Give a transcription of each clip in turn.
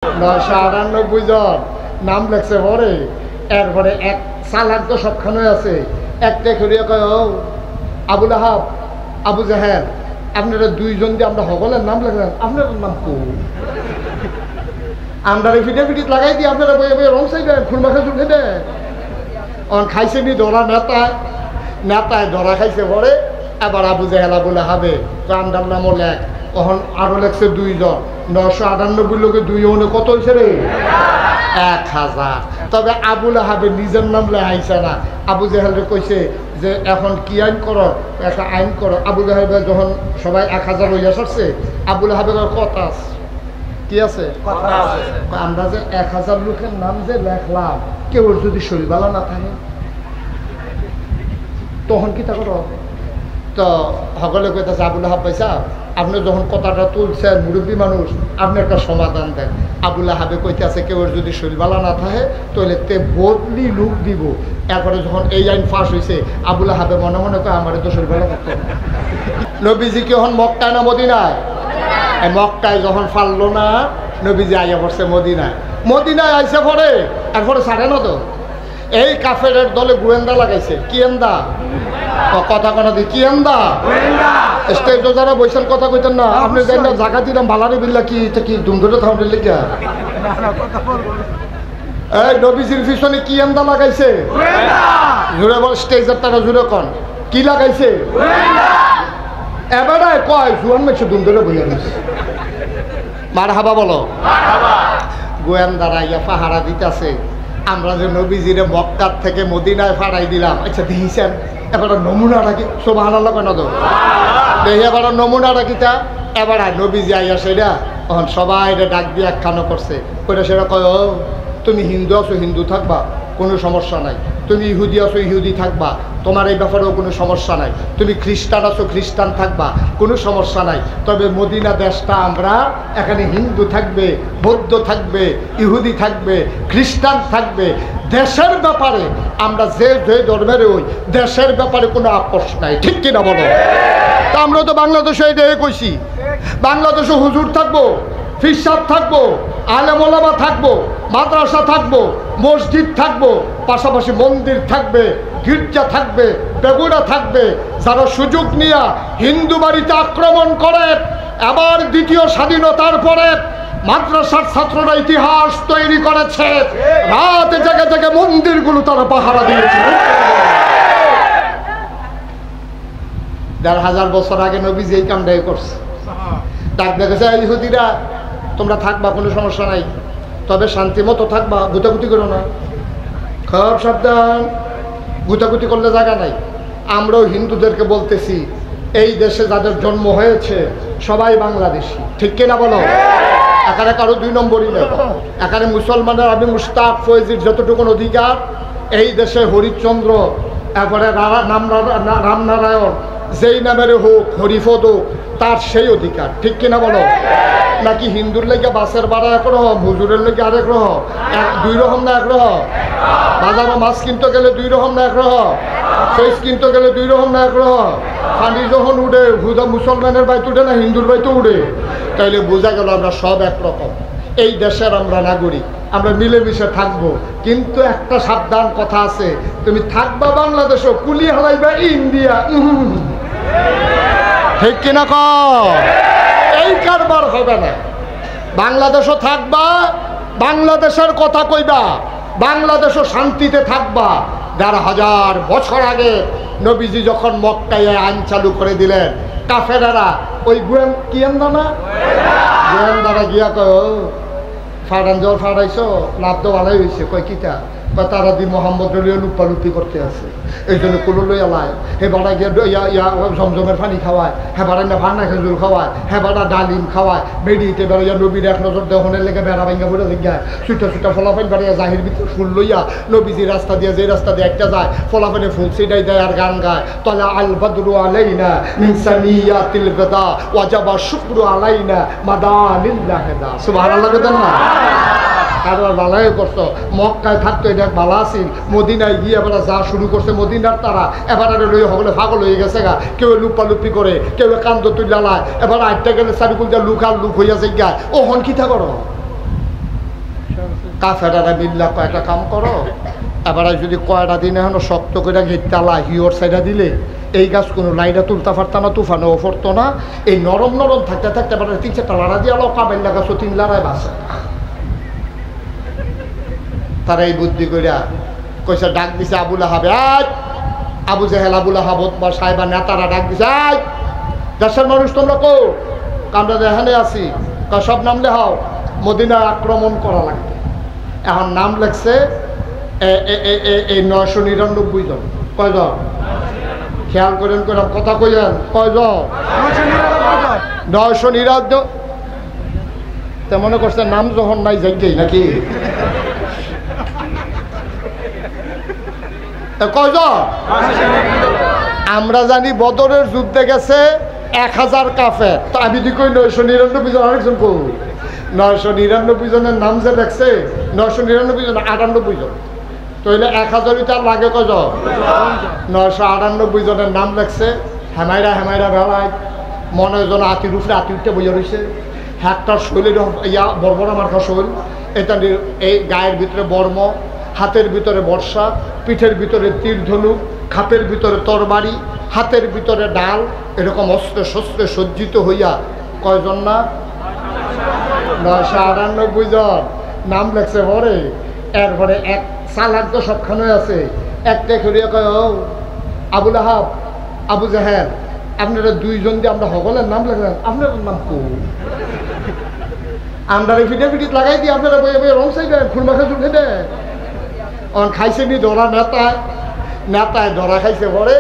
998 জন নাম লেখছে পরে। এরপরে এক সালাদ তো সবখানে আছে, একটা করিয়া কয় ও আবুল আহাব আবু জাহেল আপনারা দুইজন দিয়ে আমরা সকলের নাম লেখলেন, আপনার নাম কো? আমরা ফিটিট লাগাই দিই, আপনারা বইয়ে বইয়ে রং চাইবেন, খুরমাখা চুল খেতে খাইছে নি ধরা নেতায় ধরা খাইছে পরে। আবার আবু জাহেল আবুল আহাবে আমরার নামও লেখ, তখন আরো লেখছে 2 জন। 998 লোকে 2 জনে কত হয়েছে রে? 1000। তবে আবুল আহাবে নিজের নাম লেখাইছে না, আবু জাহেলকে কইছে যে এখন কি আইন করো, একটা আইন করো। আবু জাহেল যখন সবাই 1000 হইয়া সরছে, আবুল আহাবে কথা আছে, কি আছে? আমরা যে 1000 লোকের নাম যে লেখলাম, কেউ যদি শরীর ভালো না থাকে তখন কি তা করো? তো সকলে কইতেছে আবুল আহাব পয়সা আপনি যখন কথাটা তুলছেন, মুরব্বী মানুষ, আপনি একটা সমাধান দেন। আবুল আহাবে কইতে আছে কেউ যদি শরীর ভালো না থাকে তাহলে তে বদলি লুক দিব। এরপরে যখন এই আইন ফাঁস হয়েছে, আবুল আহাবে মনে মনে করে আমার তো শরীর ভালো থাকতো। নবীজি কি এখন মক্কায় না মদিনায়? মক্কায় যখন ফাললো না, নবীজি আইয়া পড়ছে মদিনায় আইসে পরে। এরপরে ছাড়ে না তো, এই কাফেরের দলে গোয়েন্দা লাগাইছে। কি এন্দা কথা কোনো দি? কি এন্দা স্টেজ যারা বৈশাল কথা কইতেন না, আপনি জানেন না জায়গা দিলাম বালারি বিল্লা কি কি দুমধরে থামলে লিখা এই নবীজির পিছনে কি এন্দা লাগাইছে? জুড়ে বল, স্টেজের তারা জুড়ে কন কি লাগাইছে? এবারে কয় জুয়ান মেছে দুমধরে বইয়া গেছে। মার হাবা বলো। গোয়েন্দারা ইয়া পাহারা দিতেছে, আমরা যে নবীজিরে মক্কার থেকে মদিনায় ফাড়াই দিলাম। আচ্ছা দেখেছেন এবার নমুনাটা কি? সুবহানাল্লাহ কেন তো দেখি এবার নমুনাটা কিটা? এবার নবীজি আইয়া সেটা তখন সবাই ডাক দিয়ে একখানো করছে, করে সেটা কয় ও তুমি হিন্দু আছো হিন্দু থাকবা, কোনো সমস্যা নাই। তুমি ইহুদি আছো ইহুদি থাকবা, তোমার এই ব্যাপারেও কোনো সমস্যা নাই। তুমি খ্রিস্টান আছো খ্রিস্টান থাকবা, কোনো সমস্যা নাই। তবে মদিনা দেশটা আমরা, এখানে হিন্দু থাকবে, বৌদ্ধ থাকবে, ইহুদি থাকবে, খ্রিস্টান থাকবে। দেশের ব্যাপারে আমরা যে যে ধর্মের ওই দেশের ব্যাপারে কোনো আপোষ নাই, ঠিক কিনা বলো? তা আমরা তো বাংলাদেশে এটাই কইছি, বাংলাদেশে হুজুর থাকবো, ফিরসাদ থাকবো, আলেম ওলামা থাকবো, মাদ্রাসা থাকবো, মসজিদ থাকবো, পাশাপাশি মন্দির থাকবে, গির্জা থাকবে, বেগুড়া থাকবে। যারা সুযোগ নিয়ে হিন্দু বাড়িতে আক্রমণ করে, আবার দ্বিতীয় স্বাধীনতার পরে মাদ্রাসার ছাত্ররা ইতিহাস তৈরি করেছে, রাত জেগে জেগে মন্দিরগুলো তারা পাহারা দিয়েছে। 1500 বছর আগে নবীজি এই কামটাই করছে। ডাক দেখেছে ইহুদিরা তোমরা থাকবা, কোনো সমস্যা নাই, তবে শান্তি মতো থাকবা, গুতাগুতি করো না, খুব সাবধান, গুতাগুতি করলে জায়গা নাই। আমরাও হিন্দুদেরকে বলতেছি এই দেশে যাদের জন্ম হয়েছে সবাই বাংলাদেশি, ঠিক কিনা বলো? এখানে কারো 2 নম্বরই নেই। এখানে মুসলমানের আমি মুশতাক ফয়েজির যতটুকুন অধিকার, এই দেশে হরিশ্চন্দ্র, এরপরে রামনারায়ণ, যেই নামের হোক, হরিপদ, তার সেই অধিকার, ঠিক কিনা বলো? নাকি হিন্দুর লেগে বাসের ভাড়া এক রকম, হুজুরের লেগে আরেক রকম? 2 রকম না 1 রকম? বাজারে মাছ কিনতে গেলে 2 রকম না 1 রকম? ফেস কিনতে গেলে 2 রকম না 1 রকম? পানি যখন উঠে হুদা মুসলমানের বাইতে উঠে না হিন্দুর বাইতে উঠে? তাইলে বোঝা গেল আমরা সব একরকম। এই দেশের আমরা নাগরিক, আমরা মিলেমিশে থাকবো। কিন্তু একটা সাবধান কথা আছে, তুমি থাকবা বাংলাদেশও, কুলি হালাইবা ইন্ডিয়া, ঠিক কিনা ক? এই কারবার হবে না। বাংলাদেশও থাকবা, বাংলাদেশের কথা কইবা, বাংলাদেশও শান্তিতে থাকবা। 1500 বছর আগে নবীজি যখন মক্কায় আইন চালু করে দিলেন, কাফেরেরা ওই গোয়েন্দারা গিয়া কয় ফাড়ান জল ফাড়াইছো, লাভ তো ভালোই হয়েছে। কয় কিটা? তারা দি মোহাম্মদ লুপালুপি করতে আছে, এই জন্য কুলো লইয়া লাই। হে বাড়া গিয়া জমজমের পানি খাওয়ায়, হ্যাঁ বাড়া না ভান্না খেজুর খাওয়ায়, হ্যাঁ বাড়া ডালিম খাওয়ায়, বেড়িতে বেড়াইয়া নবীর 1 নজর দেহনের লেগে বেড়া ভাঙ্গা পড়ে দেখায়, ছুটা ফলাফেন বেড়াইয়া জাহির ভিতরে ফুল লইয়া নবীজি রাস্তা দিয়ে যে রাস্তা দিয়ে একটা যায়, ফলাফেনে ফুল ছিটাই দেয় আর গান গায়, তলা আল বদরু আলাইনা মিন সানিয়াতিল বাদা ওয়াজাবা শুকরু আলাইনা মাদানিল্লাহ দা। সুবহানাল্লাহ বলেন না? কারবার বালাই করছো, মক্কায় থাকতো এটা ভালো আছিল, মদিনায় গিয়ে এবার যা শুরু করছে মদিনার তারা, এবার লই হলে পাগল হয়ে গেছে গা। কেউ লুপালুপি করে, কেউ কান্দ তুই লালায়, এবার আটটা গেলে চারিকুল যা লুক আর লুক হইয়া যায় গা। ও হন কিতা করো? কাফেরারা মিল্লা কয়েকটা কাম করো, এবারে যদি কয়টা দিন এখন শক্ত করে ঘেরতালা হিওর সাইডা দিলে এই গাছ কোনো লাইটা তুলতে পারত না, তুফানেও পড়তো না। এই নরম নরম থাকতে থাকতে এবারে 3-4টা লাড়া দিয়ে আলো কাবেল্লা গাছও 3 লাড়ায় বাসে। তারা এই বুদ্ধি করিয়া কইসা ডাক দিছে আবুল আহাব, আবু জেহেল, আবুল আহাব বা সাহেবা নেতারা ডাক দিছে, দেশের মানুষ তোমরা কো, আমরা এখানে আছি, সব নামলে হাও মদিনায় আক্রমণ করা লাগবে। এখন নাম লেখছে এই 999 জন। কয়জন? খেয়াল করেন, করে কথা কইলেন কয়জন? 999। তে মনে করছে নাম যখন নাই যাই নাকি? কয়জন? আমরা জানি বদরের যুদ্ধে গেছে 1000 কাফের, তো আমি দি কই 999 জন। আরেকজন কই 999 জনের নাম যে দেখছে 999 জন, 98 জন। তো এলে 1000 তার লাগে কয়জন? 998 জনের নাম লেখছে। হেমাইরা হেমাইরা বেলায় মনে জন আতির উপরে আতি উঠতে বইয়া রয়েছে। হাতটার শৈলের ইয়া বড় বড় মার্কা শৈল, এটা এই গায়ের ভিতরে বর্ম, হাতের ভিতরে বর্ষা, পিঠের ভিতরে তীর ধনুক, খাপের ভিতরে তরবারি, হাতের ভিতরে ডাল, এরকম অস্ত্রে শস্ত্রে সজ্জিত হইয়া কয়জন না? 998 জন নাম লেখছে। পরে এরপরে এক সালাদ তো সবখানে আছে, একটা করিয়া কয়, ও আবুল আহাব, আবু জাহেল, আপনারা 2 জন দিয়ে আমরা সকলের নাম লেখলেন, আপনার নাম কো? আমরা ফিটিট লাগাই দিই, আপনারা বইয়ে বইয়ে রং চাইবেন, খুরমাখা চুল খেতে খাইছে নি ধরা নেতায় ধরা খাইছে। পরে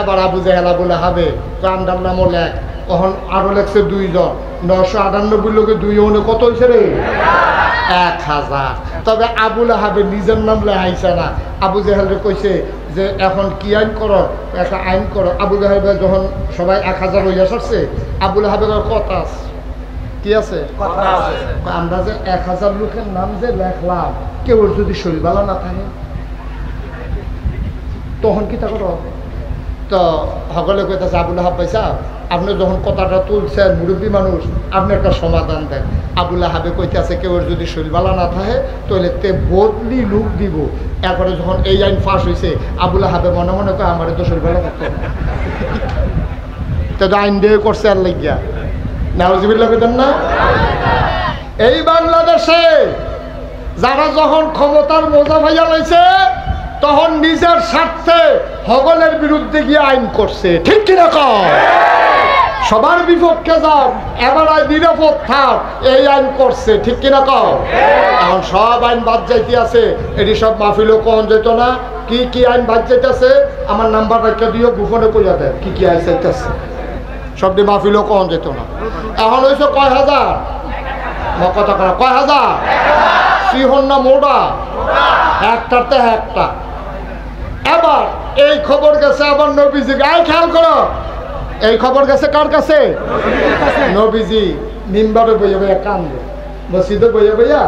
এবার আবু জাহেল আবুল আহাবে আমদার নামও লেখ, তখন আরো লেখছে 2 জন। 998 লোকে 2 জনে কত হয়েছে রে? 1000। তবে আবুল আহাবে নিজের নাম লেখাইছে না। আবু জাহেলরে কইছে যে এখন কি আইন করো, একটা আইন করো। আবু জাহেল যখন সবাই 1000 হইয়া সরছে, আবুল আহাবের কথা আছে, কি আছে? আমরা যে 1000 লোকের নাম যে লেখলাম, কেউ যদি শরীরবালা না থাকে তখন কি তা করো? তো সকলে কইতেছে আবুল আহাব পয়সা, আপনি যখন কথাটা তুলছেন মুরব্বী মানুষ, আপনি একটা সমাধান দেন। আবুল আহাবে কইতেছে কেউ যদি শরীরবালা না থাকে তাহলে তে বদলি লুক দিব। এরপরে যখন এই আইন ফাঁস হয়েছে, আবুল আহাবে মনে মনে কয় আমার তো শরীরবালা থাকতো তো আইন দিয়ে করছে আর লাগিয়া নাউজুবিল্লাহ কইতেন না। এই বাংলাদেশে যারা যখন ক্ষমতার মজা ভাইয়া লাইছে, তখন নিজের স্বার্থে সকলের বিরুদ্ধে গিয়ে আইন করছে, ঠিক কিনা কয়? সবার বিপক্ষে যাও, এবার নিরাপদ থাক, এই আইন করছে, ঠিক কিনা কয়? এখন সব আইন বাদ যাইতে আছে, এটি সব মাহফিলও কন যেত না। কি কি আইন বাদ যাইতেছে আমার নাম্বার রাখা দিও, গোপনে কইয়া দেয় কি কি আইন চাইতেছে, সবটি মাহফিলও কন যেত না। এখন হয়েছে কয় হাজার? কথা করা কয় হাজার? সিহন না মোটা? একটাতে একটা। এবার এই খবর গেছে আবার নবীজি, আয় খেয়াল করো, এই খবর গেছে কার কাছে? নবীজি মিম্বারে বইয়া বইয়া কান্দে, মসজিদে বইয়া বইয়া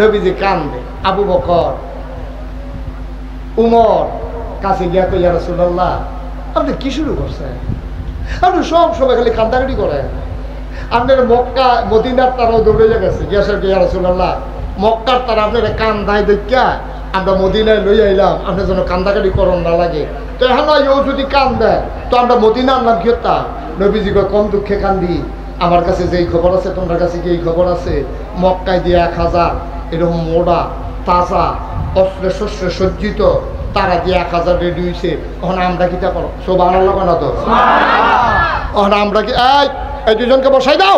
নবীজি কান্দে। আবু বকর, উমর কাছে গিয়া কই, ইয়া রাসূলুল্লাহ, আপনি কি শুরু করছেন? আপনি সব সময় খালি কান্দাকাটি করেন। আপনার মক্কা মদিনার তারাও দৌড়ে গেছে, গিয়াসের ইয়া রাসূলুল্লাহ, মক্কার তারা আপনার কান্দায় দেখা আমরা মদিনায় লই আইলাম, আপনার জন্য কান্দাকাটি করন না লাগে। তো এখন ও যদি কান দেয় তো আমরা মদিনা আনলাম কি হতাম? নবীজি কম দুঃখে কান্দি, আমার কাছে যেই খবর আছে তোমার কাছে কি এই খবর আছে? মক্কায় দিয়ে 1000 এরকম মোড়া তাজা অস্ত্রে শস্ত্রে সজ্জিত তারা দিয়ে 1000 রেডি হয়েছে। এখন আমরা কি তা করো? সুবহানাল্লাহ না তো? এখন আমরা কি এই 2 জনকে বসাই দাও,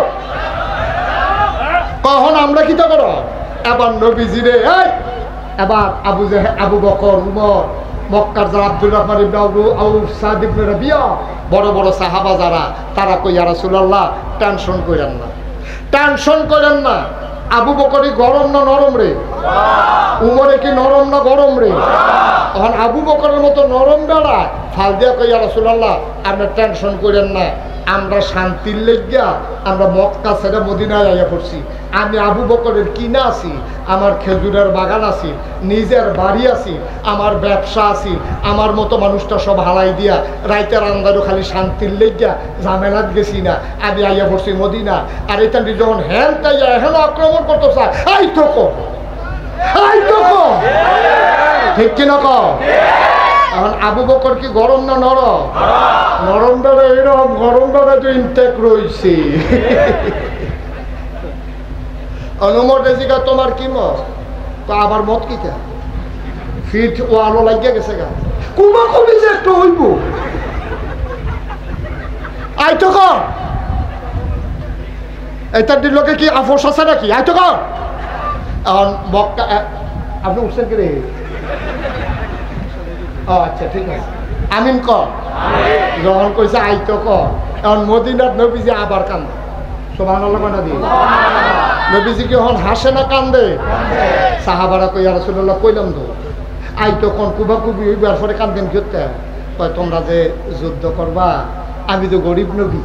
কখন আমরা কি তা করো? এবার নবীজি রে এবার আবু বকর, উমর, মক্কার যারা আব্দুর রহমান ইবনে আউফ, সাদ ইবনে রাবিয়া, বড় বড় সাহাবা যারা, তারা কই, ইয়া রাসূলুল্লাহ, টেনশন করেন না, টেনশন করেন না। আবু বকরই গরম না নরম রে? উমরে কি নরম না গরম রে? এখন আবু বকরের মতো নরম বেড়া ফাল দিয়া কই, ইয়া রাসূলুল্লাহ, আপনি টেনশন করেন না, আমরা শান্তির লেগিয়া আমরা মক্কা ছেড়ে মদিনায় আইয়া পড়ছি। আমি আবু বকরের কিনা আছি, আমার খেজুরের বাগান আছি, নিজের বাড়ি আছি, আমার ব্যবসা আছি, আমার মতো মানুষটা সব হালাই দিয়া রাইতের আন্দারও খালি শান্তির লেগিয়া ঝামেলাত গেছি না, আমি আইয়া পড়ছি মদিনা। আর এটা যখন হ্যান তাইয়া হেন আক্রমণ করতে চায়, এই তো কব ঠিক কিনা কও? এখন আবু বকর কি গরম না নরম? নরম দ্বারা এরকম, গরম দ্বারা তো ইনটেক রয়েছে। অনুমর রেজিকা তোমার কি মত? তো আবার মত কিটা ফিট ও আলো লাগিয়ে গেছে গা কুমা কবি যে একটু হইব আই তো কর এটার দিলকে কি আফোস আছে নাকি? আই তো কর। এখন মক্কা আপনি উঠছেন কি রে? ও আচ্ছা ঠিক আছে, আমিন কর। যখন কইছে আই তো কর, এখন মদিনার নবীজি আবার কান্দে। সুবহানাল্লাহ কয়না দিয়ে নবীজি কি এখন হাসে না কান্দে? সাহাবারা কই ইয়া রাসূলুল্লাহ কইলাম তো আই তো কোন কুবা কুবি হইবার পরে কান্দেন করতে কয় তোমরা যে যুদ্ধ করবা, আমি তো গরিব নবী,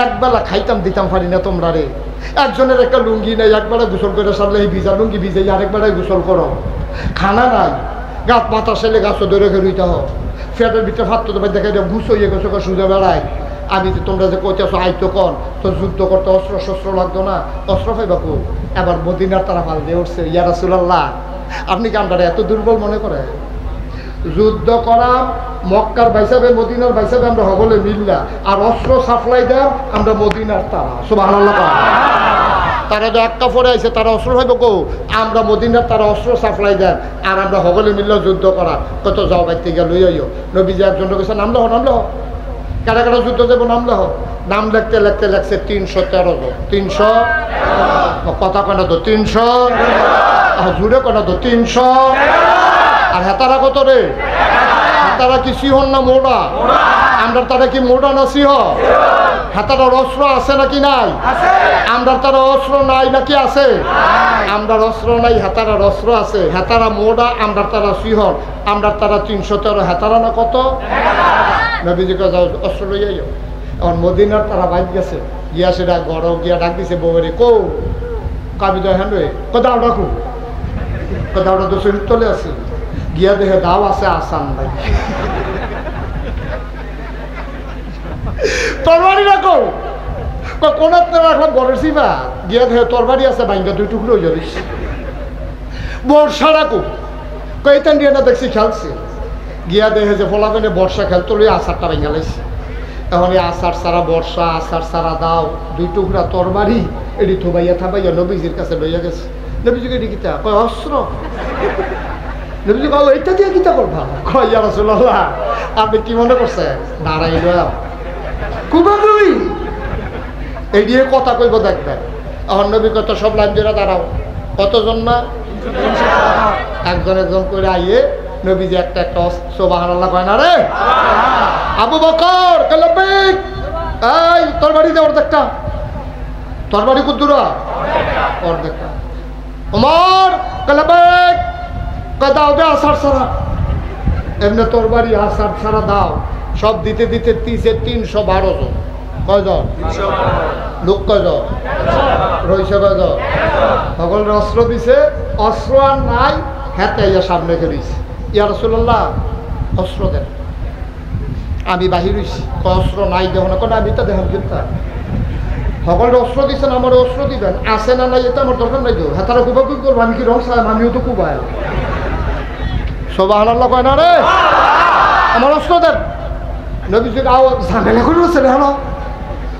একবেলা খাইতাম দিতাম পারি না তোমরা রে। একজনের একটা লুঙ্গি নেই, একবেলা গোসল করে সারলে এই ভিজা লুঙ্গি ভিজে আরেকবেলায় গোসল করো। খানা নাই, গাছ মাথা সেলে গাছও ধরে ঘেরুইতে হোক, ফ্যাটের ভিতরে ফাট তো দেখে ঘুষ হইয়ে গেছো সোজা বেড়ায়। আমি তো তোমরা যে কইতেছো আইতো কন, তো যুদ্ধ করতে অস্ত্র শস্ত্র লাগতো না, অস্ত্র পাইবা কো? এবার মদিনার তারা পাল দিয়ে উঠছে। ইয়া রাসূলুল্লাহ আপনি কি আমরা এত দুর্বল মনে করে? যুদ্ধ করা মক্কার বাইসাবে মদিনার বাইসাবে আমরা হগলে মিল্লা, আর অস্ত্র সাপ্লাই দেন আমরা মদিনার তারা। সুবহানাল্লাহ। তারা তো একটা পরে আইছে, তারা অস্ত্র হইব কো? আমরা মদিনার তারা অস্ত্র সাপ্লাই দেন, আর আমরা হগলে মিল্লা যুদ্ধ করা। কত যাও বাইতে গিয়ে লই আইও। নবীজি একজন কইছে নামলে হোক, নামলে হোক, কারা কারা যুদ্ধ দেবো নামলে হোক। নাম লিখতে লিখতে লাগছে 313 জন। 300 কথা কেন তো 300 জুড়ে কেন তো 300। আর হেতারা কত রে? হেতারা কি সিহন না মোড়া? আমরা তারা কি মোড়া না সিহ? হেতারার অস্ত্র আছে নাকি নাই? আমরা তারা অস্ত্র নাই নাকি আছে? আমরা অস্ত্র নাই, হেতারার অস্ত্র আছে। হেতারা মোড়া, আমরা তারা সিহন, আমরা তারা 313। হেতারা না কত? নবীজিকে যাও অস্ত্র লইয়া যাও। এখন মদিনার তারা বাইক গেছে, গিয়া সেটা গড় গিয়া ডাক দিছে বউরে কো কাবি দয় হ্যাঁ কোথাও ডাকু, কোথাও তো শরীর তলে আছে। গিয়া দেখে দাও আছে, আসান নাই। তরবারি রাখো, কোন রাখলাম গড়ের সিবা। গিয়া দেখে তরবারি আছে, বাইঙ্গা 2 টুকরো হয়ে যাবে। বর্ষা রাখো, কইতেন দিয়ে না দেখছি খেলছে। গিয়া দেখে যে ফলাফেনে বর্ষা খেলতো লই আচারটা ভেঙে লাইছে। এখন এই আচার সারা বর্ষা, আচার সারা দাও, 2 টুকরা তরবারি এটি থোবাইয়া থাবাইয়া নবীজির কাছে লইয়া গেছে। নবীজিকে এটি কিতা কয় অস্ত্র। নবীজি কয় এইটা দিয়ে কিতা করবা? কয় ইয়া রাসূলুল্লাহ আপনি কি মনে করছেন দাঁড়াইল কুবা নবী এই দিয়ে কথা কইব দেখবেন। এখন নবী কত সব লাইন ধরে দাঁড়াও, কতজন না একজন একজন করে আইয়ে নবীজি একটা একটা সুবহানাল্লাহ কয় না রে? আবু বকর কলবিক এই তরবারি দে অর্ধেকটা, তরবারি কুদুরা অর্ধেকটা। ওমর কলবিক দাও দে আসার সারা, এমনি তরবারি আসার সারা দাও। সব দিতে দিতে 312 জন। কয়জন লোক? কয়জন রইছে? কয়জন? সকল অস্ত্র দিছে, অস্ত্র আর নাই, হাতে ইয়া সামনে করিস। ইয়া রাসূলুল্লাহ অস্ত্র দেন। আমি বাহির হইছি, অস্ত্র নাই দেব না, কোন আমি তো দেখেন কিন্তু সকল অস্ত্র দিচ্ছেন, আমার অস্ত্র দিবেন, আছে না নাই এটা আমার দরকার নাই। তো হাতারা কুবা কুব করবো, আমি কি রং সাহেব, আমিও তো কুবাই। সুবহানাল্লাহ কয় না রে? আমার অস্ত্র দেন। নবীজি আও ঝামেলা করে বলছে হলো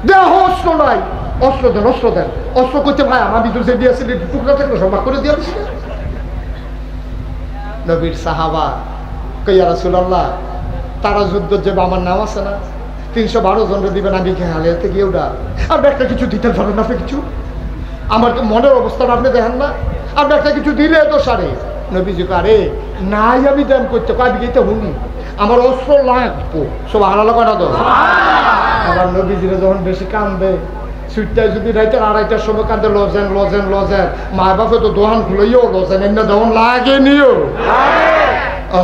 দেহ অস্ত্র নাই, অস্ত্র দেন, অস্ত্র দেন। অস্ত্র করতে ভাই আমার ভিতর যে দিয়েছিল টুকরা থাকলে সব ভাগ করে দিয়েছি। নবীর সাহাবা কইয়া রাসূলুল্লাহ তারা যুদ্ধ যে আমার নাম আছে না 312 জনরে দিবেন, আমি হালে থেকে ওটা আপনি একটা কিছু দিতে পারেন না? আপনি কিছু আমার মনের অবস্থাটা আপনি দেখেন না? আপনি একটা কিছু দিলে তো সারে। নবীজি আরে নাই আমি দান করতে পারি গেতে হুনি, আমার অস্ত্র লাগবো। সুবহানাল্লাহ কয় না তো? আবার নবীজিরা যখন বেশি কান্দে, সুইটটায় যদি রাইতে 2:30টার সময় কান্দে লজেন লজেন লজেন, মা বাপে তো দোকান খুলেও লজেন এমনি দেওয়ান লাগে নিও।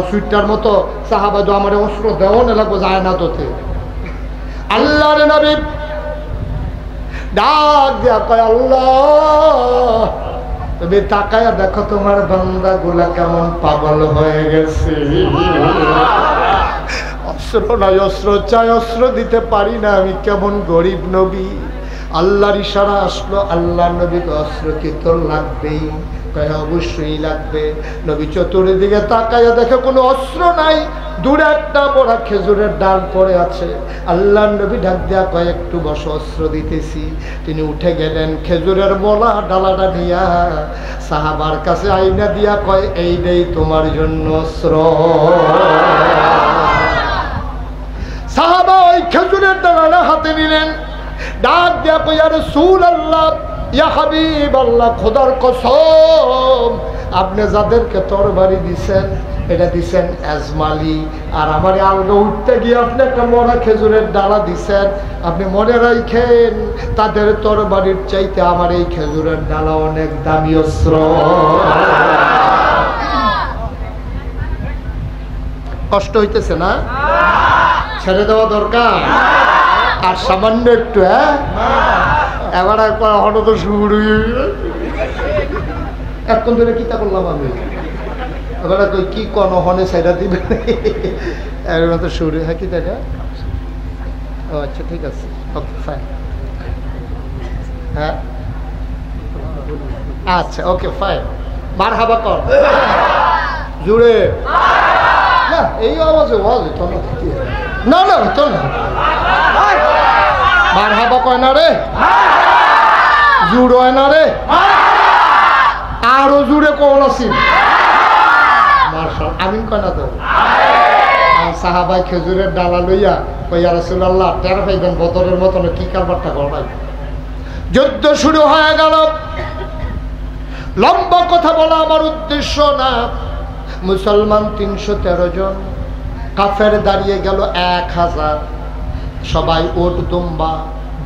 সুইটটার মতো সাহাবা তো আমার অস্ত্র দেওয়ান লাগবো যায় না তোতে। আল্লাহর নবী ডাক দিয়া কয় আল্লাহ তুমি তাকায়া দেখো তোমার বান্দা গুলা কেমন পাগল হয়ে গেছে। অস্ত্র নাই, অস্ত্র চাই, অস্ত্র দিতে পারি না, আমি কেমন গরিব নবী। আল্লাহর ইশারা আসলো, আল্লাহ নবীকে অস্ত্র কি তোর লাগবেই? অবশ্যই লাগবে। নবী চতুর্দিকে তাকাইয়া দেখে কোনো অস্ত্র নাই, দূরে একটা বড় খেজুরের ডাল পড়ে আছে। আল্লাহর নবী ডাক দেয়া কয় একটু বসো, অস্ত্র দিতেছি। তিনি উঠে গেলেন, খেজুরের মোলা ডালাটা নিয়া সাহাবার কাছে আইনা দিয়া কয় এই নেই তোমার জন্য অস্ত্র। সাহাবা ওই খেজুরের ডালাটা হাতে নিলেন, ডাক দেয়া কয় ইয়া রাসূলুল্লাহ, ইয়া হাবিবাল্লাহ, খোদার কসম আপনি যাদেরকে তরবারি দিছেন এটা দিছেন আজমালি, আর আমার আলগা উঠতে গিয়ে আপনি একটা মরা খেজুরের ডালা দিছেন। আপনি মনে রাখেন তাদের তরবারির চাইতে আমার এই খেজুরের ডালা অনেক দামি অস্ত্র। কষ্ট হইতেছে না? ছেড়ে দেওয়া দরকার আর সামান্য একটু। এবার হঠাৎ শুরু এখন ধরে কিতা করলাম আমি, এবার কি কোন হনে সাইডা দিবে এর মতো শুরু। হ্যাঁ কি দেখা, ও আচ্ছা ঠিক আছে, ওকে ফাইন। হ্যাঁ আচ্ছা ওকে ফাইন, মারহাবা কর জুড়ে না, এই আওয়াজে ওয়াজ তো না, না তো না, মারহাবা কয় না রে, জুড় হয় না রে, আরো জুড়ে কোন আছি মার্শাল আমিন কয় না তো। সাহাবাই খেজুরের ডালা লইয়া কইয়া রাসূলুল্লাহ টের পাইবেন বদরের মতন কি কারবারটা করবাই। যুদ্ধ শুরু হয়ে গেল। লম্বা কথা বলা আমার উদ্দেশ্য না। মুসলমান 313 জন, কাফের দাঁড়িয়ে গেল 1000। সবাই ওট দুম্বা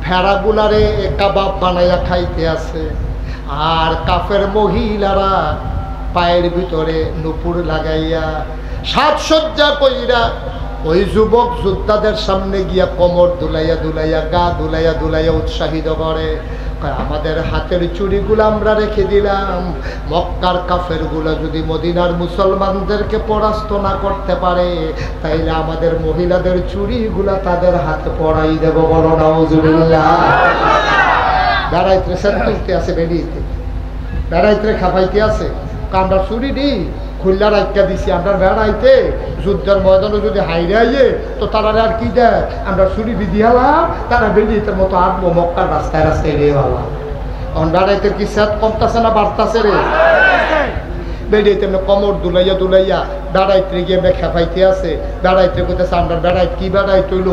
ভেড়াগুলারে কাবাব বানাইয়া খাইতে আছে, আর কাফের মহিলারা পায়ের ভিতরে নুপুর লাগাইয়া সাজসজ্জা কইরা ওই যুবক যোদ্ধাদের সামনে গিয়া কোমর দুলাইয়া দুলাইয়া গা দুলাইয়া দুলাইয়া উৎসাহিত করে। আমাদের হাতের চুড়িগুলো আমরা রেখে দিলাম, মক্কার কাফেরগুলো যদি মদিনার মুসলমানদেরকে পরাস্ত না করতে পারে তাইলে আমাদের মহিলাদের চুড়িগুলা তাদের হাতে পরাই দেব। বলো নাউজুবিল্লাহ। বেড়াইতে সেট তুলতে আছে, বেরিয়েতে বেড়াইতে খাপাইতে আছে, আমরা চুরি দিই খুললা রাখা দিছি। আমরা বেড়াইতে যুদ্ধের ময়দানে যদি হাইরে আইয়ে তো তারা আর কি দেয়, আমরা চুরি বিধি হলাম, তারা বেরিয়েতে মতো আটবো মক্কার রাস্তায় রাস্তায় রে হলাম। এখন বেড়াইতে কি সেট কমতাছে না বাড়তাছে রে? বেরিয়েতে কমর দুলাইয়া দুলাইয়া বেড়াইতে গিয়ে আমরা খেপাইতে আছে। বেড়াইতে কোথাছে আমরা বেড়াইতে কি বেড়াই তৈল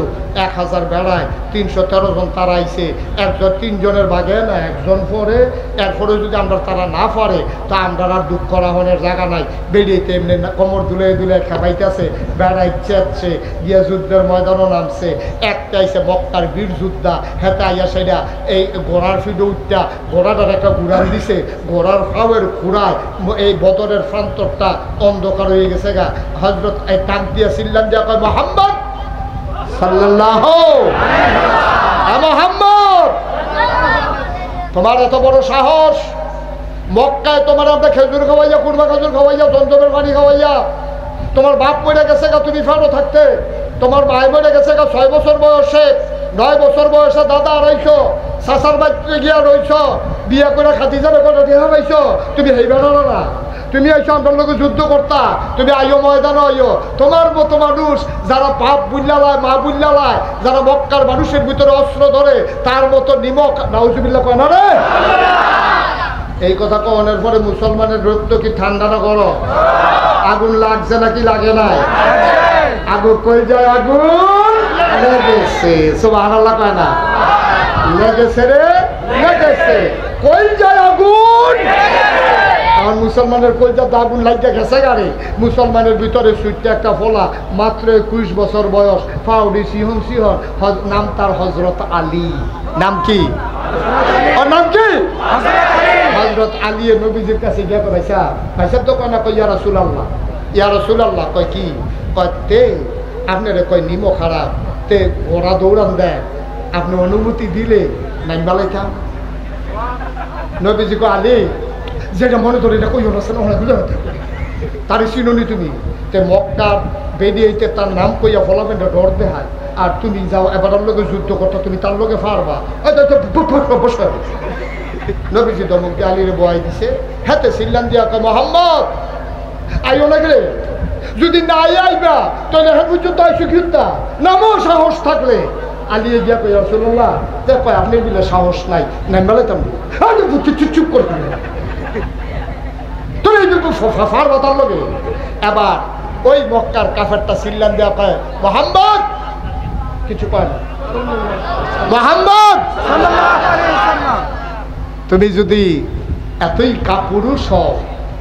1000 বেড়ায় 313 জন তারা আইছে। একজন 3 জনের ভাগে না, একজন পরে, এরপরে যদি আমরা তারা না পারে তো আমরা আর দুঃখ রাহনের জায়গা নাই। বেরিয়েতে এমনি কমর দুলাই দুলাই খেপাইতে আছে, বেড়াই চেচ্ছে গিয়ে যুদ্ধের ময়দানও নামছে। একটা আইসে মক্কার বীর যোদ্ধা, হেতে আইয়া সেটা এই ঘোড়ার ফিডে উঠটা ঘোড়াটার একটা ঘুরান দিছে, ঘোড়ার ফাওয়ের ঘুরায় এই বদরের প্রান্তরটা অন্ধকার হয়ে গেছে গা। হযরত এই টাক দিয়া চিল্লান দিয়া কয় মুহাম্মদ সাল্লাল্লাহু মুহাম্মদ, তোমার এত বড় সাহস, মক্কায় তোমার আমরা খেজুর খাওয়াইয়া, কুরমা খেজুর খাওয়াইয়া, জমজমের পানি খাওয়াইয়া, তোমার বাপ মরে গেছে গা তুমি ফানো থাকতে, তোমার ভাই মরে গেছে গা 6 বছর বয়সে, 9 বছর বয়সে দাদা রইছো, শাসার বাড়িতে গিয়া রইছ, বিয়ে করে খাদিজারে করে দেহা পাইছ, তুমি হইবে না, তুমি আইসো আমার লোক যুদ্ধ করতা, তুমি আইও ময়দান আইও। তোমার মতো মানুষ যারা বাপ বুল্লালায় মা বুল্লালায়, যারা মক্কার মানুষের ভিতরে অস্ত্র ধরে, তার মতো নিমক নাউজুবিল্লাহ কয় না রে। এই কথা কনের পরে মুসলমানের রক্ত কি ঠান্ডা না গরম? আগুন লাগছে নাকি লাগে নাই? আগুন কই যায়, আগুন লেগেছে। সুবহানাল্লাহ কয় না? লেগেছে রে, লেগেছে। কই যায় আগুন? আমার মুসলমানের কলজাত আগুন লাগিয়ে গেছে গাড়ি। মুসলমানের ভিতরে সুইটটা একটা ফোলা, মাত্র 21 বছর বয়স, ফাউডি সিহন সিহন, নাম তার হযরত আলী। নাম কি? ওর নাম কি? হযরত আলী। নবীজির কাছে গিয়ে কইছা, ভাইসাব তো কয় না, কই ইয়া রাসূলুল্লাহ, ইয়া রাসূলুল্লাহ। কয় কি? কয় তে আপনারে কয় নিমো খারাপ, তে ঘোড়া দৌড়ান দেয়, আপনি অনুমতি দিলে নাই বালাইতাম। নবীজি কয় আলী যেটা মনে ধরে এটা কইও না, তার চিনুনি তুমি তে মক্কা বেরিয়েতে তার নাম কইয়া ফলাবেন ডর দেখায়, আর তুমি যাও এবার লোকে যুদ্ধ করতে, তুমি তার লোকে পারবা। নবীজি ধমক দিয়ে আলীরে বয়াই দিছে, হাতে সিল্লান দিয়া কয় মোহাম্মদ আইও না গেলে, যদি না আইবা তাহলে হ্যাঁ বুঝছো তাই শিখিতা নামো সাহস থাকলে। আলী গিয়া কই রাসূলুল্লাহ দেখো আপনি বলে সাহস নাই নামলে তুমি আরে বুঝছো চুপ করে তুমি কিন্তু ফাফার বাতার লগে। এবার ওই মক্কার কাফেরটা সিল্লান দেওয়া কয় মোহাম্মদ, কিছু কয় না, মোহাম্মদ তুমি যদি এতই কাপুরুষ হও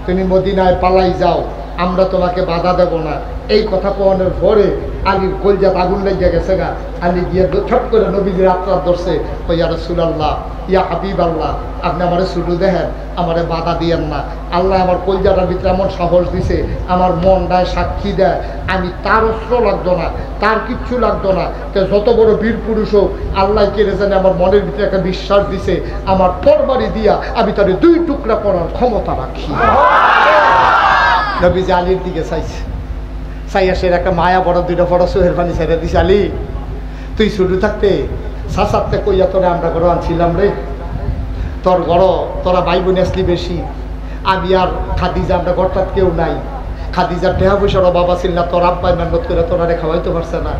তুমি মদিনায় পালাই যাও, আমরা তোমাকে বাধা দেব না। এই কথা কোয়ানোর পরে আলীর কলজাত আগুন লেগে গেছে গা। আলী গিয়ে ছট করে নবীজির আত্মার ধরছে, ইয়া রাসূলুল্লাহ ইয়া হাবিবাল্লাহ আপনি আমারে শুধু দেখেন, আমারে বাধা দিয়েন না। আল্লাহ আমার কলজাটার ভিতরে এমন সাহস দিছে, আমার মনটায় সাক্ষী দেয় আমি তার অস্ত্র লাগতো না, তার কিচ্ছু লাগতো না। যত বড় বীর পুরুষ হোক আল্লাহ কেড়ে জানে আমার মনের ভিতরে একটা বিশ্বাস দিছে, আমার তরবারি দিয়া আমি তার 2 টুকরা করার ক্ষমতা রাখি। নবীজি আলীর দিকে চাইছে, চাইয়া সে একটা মায়া বড় 2টা বড় চোহের পানি ছেড়ে দিছে, আলী তুই শুরু থাকতে সাসাতে কইয়া তোরে আমরা ঘর আনছিলাম রে, তোর ঘর তোরা ভাই বোন আসলি বেশি, আমি আর খাদিজা আমরা ঘরটাত কেউ নাই, খাদিজার টেহা পয়সার অভাব আছিল না, তোর আব্বাই মেহনত করে তোরা খাওয়াইতে পারছে না।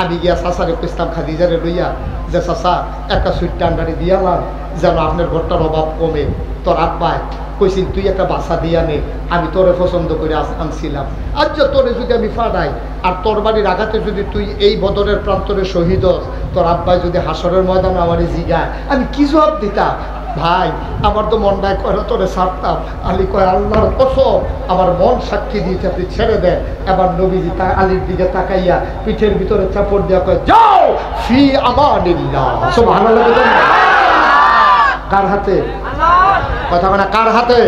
আমি গিয়া চাচারে কইতাম খাদিজারে লইয়া যে চাচা একটা সুইট আন্ডারি দিয়ালাম যেন আপনার ঘরটার অভাব কমে। তোর আব্বাই কইছিল তুই একটা বাসা দিয়া নে, আমি তোরে পছন্দ করে আনছিলাম। আজ তোরে যদি আমি ফাড়াই আর তোর বাড়ির আঘাতে যদি তুই এই বদরের প্রান্তরে শহীদ হস, তোর আব্বাই যদি হাসরের ময়দানে আমার জিগায় আমি কি জবাব দিতাম? ভাই আমার তো মনটায় করে তোরে ছাড়তাম। আলী কয় আল্লাহর কসম আমার মন সাক্ষী দিয়েছে আপনি ছেড়ে দেন। এবার নবীজি আলীর দিকে তাকাইয়া পিঠের ভিতরে চাপড় দিয়া কয় যাও ফি আমানিল্লাহ। সুবহানাল্লাহ। কার হাতে কথা বলে? কার হাতে?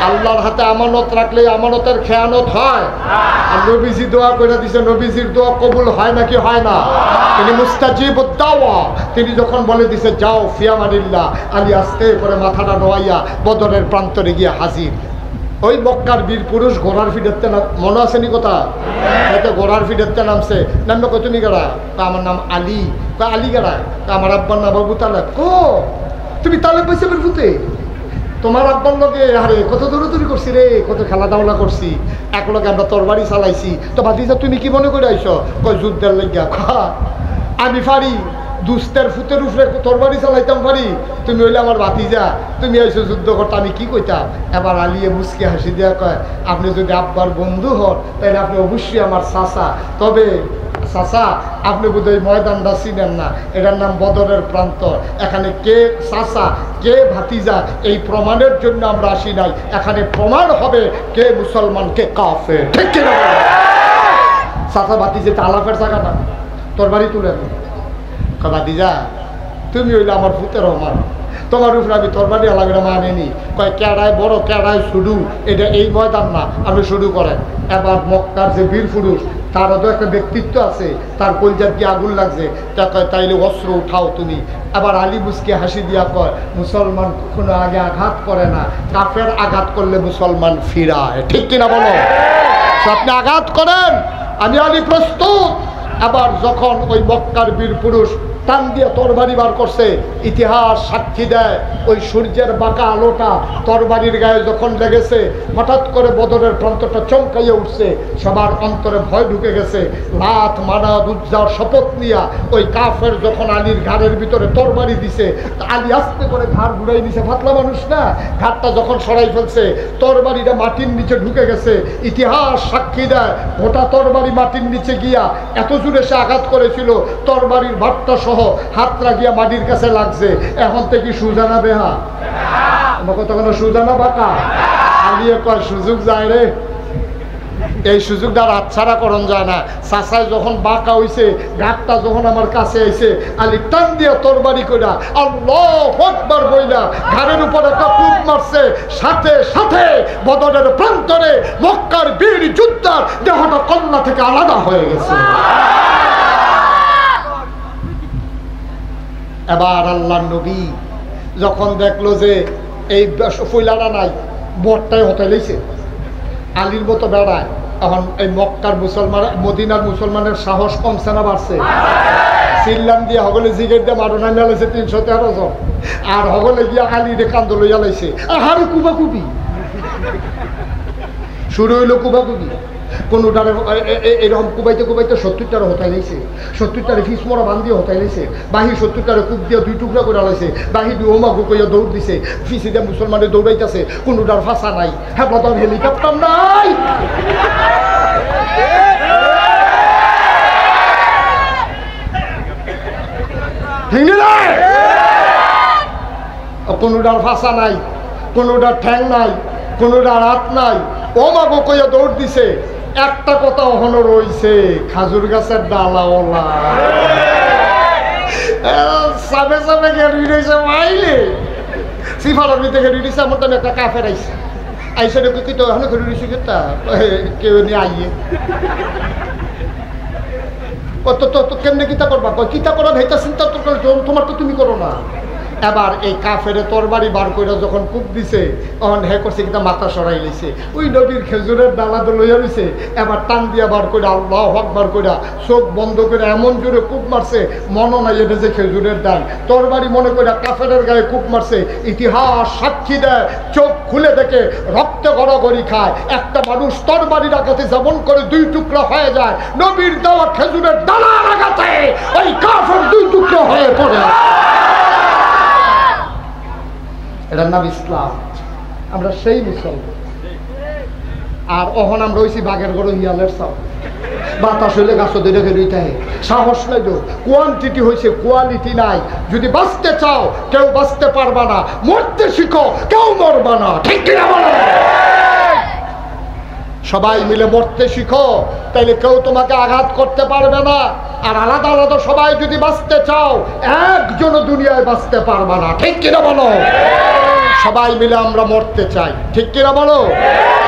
আল্লাহর হাতে আমানত রাখলে আমানতের খেয়ানত হয়। আর নবীজি দোয়া করে দিছে, নবীজির দোয়া কবুল হয় নাকি হয় না? তিনি মুস্তাজিবুদ দাওয়া। তিনি যখন বলে দিছে যাও ফি আমানিল্লাহ, আলী আস্তে করে মাথাটা নোয়াইয়া বদরের প্রান্তরে গিয়ে হাজির। ওই মক্কার বীর পুরুষ ঘোড়ার ফিডেতে মনে আসেনি কথা, ঘোড়ার ফিডেতে নামছে। নামবে কত তুমি গেড়া? আমার নাম আলী। আলী গেড়া? আমার আব্বার নাম আবু তালেব। কো তুমি তালেব পাইছে বের ফুতে? তোমার আব্বার লগে আরে কত দৌড়াদৌড়ি করছি রে, কত খেলা দাওলা করছি, এক লগে আমরা তরবারি চালাইছি। তো ভাতিজা তুমি কি মনে করে আইস? কয় যুদ্ধের লেগিয়া। আমি পারি দুস্তের ফুতের উপরে তরবারি চালাইতাম পারি, তুমি হইলে আমার ভাতিজা, তুমি আইসো যুদ্ধ করতে, আমি কি কইতাম? এবার আলিয়ে মুসকে হাসি দেওয়া কয় আপনি যদি আব্বার বন্ধু হন তাহলে আপনি অবশ্যই আমার চাচা। তবে চাচা আপনি বোধহয় ময়দানটা চিনেন না, এটার নাম বদরের প্রান্তর। এখানে কে চাচা কে ভাতিজা এই প্রমাণের জন্য আমরা আসি নাই, এখানে প্রমাণ হবে কে মুসলমান কে কাফের। ঠিক কিনা? চাচা ভাতিজা আলাপের জায়গা না, তোর বাড়ি তুলে ভাতিজা তুমি হইলে আমার ভূতের রহমান, তোমার উপরে আমি তোর বাড়ি আলাদা মানেনি। কয় কেড়ায় বড় কেড়ায় শুরু, এটা এই ময়দান না, আপনি শুরু করেন। এবার মক্কার যে বীর পুরুষ তারও তো একটা ব্যক্তিত্ব আছে, তার কলজার কি আগুন লাগছে, তা কয় তাইলে অস্ত্র উঠাও তুমি। আবার আলী মুসকে হাসি দিয়া কয় মুসলমান কখনো আগে আঘাত করে না, কাফের আঘাত করলে মুসলমান ফিরায়। ঠিক কিনা বলো? আপনি আঘাত করেন, আমি আলী প্রস্তুত। আবার যখন ওই মক্কার বীর পুরুষ টান দিয়ে তরবারি বার করছে, ইতিহাস সাক্ষী দেয় ওই সূর্যের বাঁকা আলোটা তরবারির গায়ে যখন লেগেছে, হঠাৎ করে বদরের প্রান্তটা চমকাইয়া উঠছে, সবার অন্তরে ভয় ঢুকে গেছে। লাত মানাত উজ্জার শপথ নিয়া ওই কাফের যখন আলীর ঘাড়ের ভিতরে তরবারি দিছে, আলী আস্তে করে ঘাড় ঘুরাই দিছে, পাতলা মানুষ না, ঘাড়টা যখন সরাই ফেলছে তরবারিটা মাটির নিচে ঢুকে গেছে। ইতিহাস সাক্ষী দেয় গোটা তরবারি মাটির নিচে গিয়া এত জোরে সে আঘাত করেছিল, তরবারির ভাতটা সহ হাতটা গিয়া মাটির কাছে লাগছে। এখন থেকে সুজানা বেহা কতক্ষণ সুজানা বাঁকা। আলিয়ে কয় সুযোগ যায় রে, এই সুযোগটা আর হাতছাড়া করন যায় না। চাচাই যখন বাঁকা হইছে, ঘাটটা যখন আমার কাছে আইছে, আলী টান দিয়ে তরবারি কইরা আল্লাহু আকবার বইলা ঘাড়ের উপর একটা কূপ মারছে। সাথে সাথে বদরের প্রান্তরে মক্কার বীর যোদ্ধার দেহটা কল্লা থেকে আলাদা হয়ে গেছে। এবার আল্লাহর নবী যখন দেখলো যে এই ফইলাটা নাই, বরটাই হতে লেছে আলীর মতো বেড়ায়, এখন এই মক্কার মুসলমান মদিনার মুসলমানের সাহস কমছে না বাড়ছে? চিল্লাম দিয়ে হগলে জিগের দিয়ে মারো নামে আলাইছে 313 জন, আর হগলে গিয়া খালি রে কান্দ লইয়া লাইছে। আরে কুবা কুবি শুরু হইলো, কুবা কুবি। কোনোটারে এরকম কুবাইতে কুবাইতে 70টারে হতাই লাইছে, 70টারে ফিস মরা বান দিয়ে হতাই লাইছে, বাহি 70টারে কূপ দিয়ে 2 টুকরা করে লাইছে, বাহি দিয়ে ওমা গুকইয়া দৌড় দিছে, ফিসে দিয়ে মুসলমানের দৌড়াইতেছে, কোনোটার ফাঁসা নাই, হেফাজত হেলিকপ্টার নাই। কোনোটার ফাঁসা নাই, কোনোটার ঠ্যাং নাই, কোনোটার হাত নাই, ওমা গুকইয়া দৌড় দিছে। একটা কথা ওখানে রয়েছে, খাজুর গাছের ডালাওয়ালা সামনে সামনে গেড়ি রয়েছে মাইলে সিফারের ভিতরে গেড়ি দিছে। আমার তো একটা কাফের আইসে আইসে রেখে কি তো ওখানে গেড়ি দিছে কেতা কেউ নিয়ে আইয়ে তো কেমনে কিতা করবা, কিতা করা ভাইতা চিন্তা তোমার তো তুমি করো না। এবার এই কাফেরে তরবারি বার করে যখন কূপ দিছে, তখন হে করছে কিনা মাথা সরাই লইছে, ওই নবীর খেজুরের ডালা তো লইয়া রইছে। এবার টান দিয়া বার করে আল্লাহু আকবার করে চোখ বন্ধ করে এমন জোরে কূপ মারছে, মনে নাই এটা যে খেজুরের ডাল, তরবারি মনে করে কাফেরের গায়ে কূপ মারছে। ইতিহাস সাক্ষী দেয়, চোখ খুলে দেখে রক্ত গড়াগড়ি খায়। একটা মানুষ তরবারির আঘাতে যেমন করে 2 টুকরা হয়ে যায়, নবীর দেওয়া খেজুরের ডালার আঘাতে ওই কাফের 2 টুকরা হয়ে পড়ে। এটার নাম ইসলাম। আমরা সেই মুসলমান। আর অহন আমরা হইছি বাঘের গরু হিয়ালের সব বাতাস হইলে গাছ ধরে গেলইটাই সাহস নাই, তো কোয়ান্টিটি হয়েছে, কোয়ালিটি নাই। যদি বাঁচতে চাও কেউ বাঁচতে পারবা না, মরতে শিখো কেউ মরবা না, ঠিক কিনা বলো? সবাই মিলে মরতে শিখো, তাইলে কেউ তোমাকে আঘাত করতে পারবে না। আর আলাদা আলাদা সবাই যদি বাঁচতে চাও, একজনও দুনিয়ায় বাঁচতে পারবা না, ঠিক কিনা বলো? সবাই মিলে আমরা মরতে চাই, ঠিক কিনা বলো?